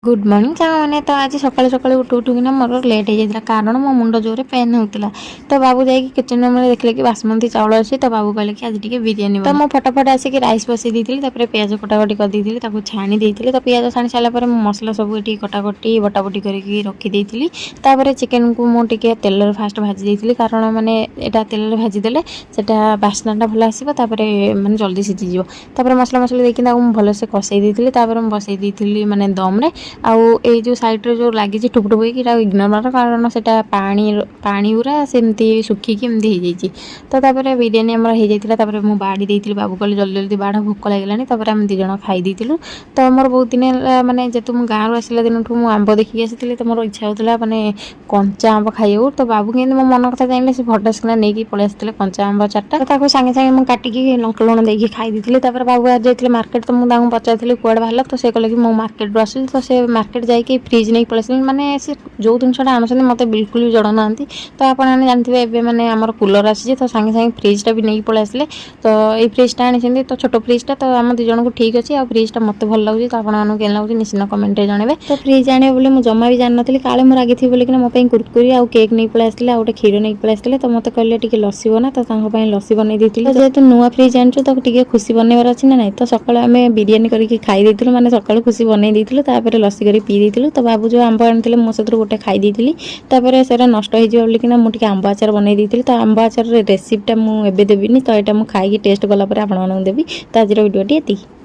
Good morning मैंने तो आज सकाल सकाल उठू उठूना मोर लेट हो जाता कारण मो मुंड जोरे पेन होता। तो बाबू जाकि किचन रूम देखले कि बासमती चाउल अच्छी तो बाबू कहले कि आज टी बिरियानी तो मुझे फटाफट आसिक राइस बसई दी पियाज कटाकटी करदी छाणी देती। तो पियाज छाणी सारापर मसला सब ये कटाकटी बटाबटी करके रखीदी। चिकेन को मुझे तेल फास्ट भाजी देती कारण मैंने यहाँ तेल भाजीदे से बास्नाटा भल आसो मैंने जल्दी सीझीज। मसला मसला देखिए भलसे कषई देती बसई देती मैंने दम्रे आउ जो सैड्रे जो लगी ठुक ठुक इग्नोर मार कारण से पानी गुरा सेमती सुखिकी एमती हो जाए। तो बिरियानी आमर हो जाता मुझे बाड़ी देती बाबू कहले जल्दी जल्दी बाढ़ भोक लगे आम दिजन खाई देलु। तो मोर बहुत दिन मैंने जेतु मुझे गाँव आसला दिन ठूँ आंब देखिए आसी तो मोर इच्छा होता मैंने कंचा आंब खाइबू। तो बाबू के मो मन कथा चाहिए से भटासकिना नहीं पलि आसते कंचा आंब 4टा तो सागे सागे मुझे काटिकी लंका लुण देकी खाई दी। बाबू आज जाते मार्केट तो मुझे पचारि कुआड़े बाहर तो से कहले कि मो मार्केट आसूँ तो से मार्केट जाकि फ्रिज नहीं पलि माने से जो जिनसा आनुँच मत बिल्कुल भी जड़ा ना। तो आप जानते हैं मैंने आमर कूलर आसी तो सागे सागे फ्रिजटा भी नहीं पलि आसे। तो ये फ्रिजटा आनी तो छोट फ्रिजटा तो आम दिजन को ठीक अच्छे आ फ्रिजटा मत भल लगे तो आपको क्या लगे निश्चित कमेंट जनइबे। तो फ्रिज आने बोले मुझे जमा भी जान नी काले मुझे रागी थी बोलिक मो कुरकुरी आउ केक नहीं पलि आसते आउ क्षीर नहीं पलि आसते। तो मत कहले टी लसी बना तो लसी बनई देती। तो जेहेतु नुआ फ्रिज आनु तो टी खुशी बनइबार अच्छी ना नहीं। तो सकाल आम बिरियानी करके खाई देलु माने सकाल खुशी बनई देलु लसी कर पी देलु। तो बाबू जो आंब आनी मो सहित गोटे खाई देती से नष्ट हो मुझे आंब आचार बनई देती। तो आंब आचार रेसिपीटा मुझे देवी तो यहाँ मुझे खाई टेस्ट गलापर आपको देवी। तो आज वीडियो ये।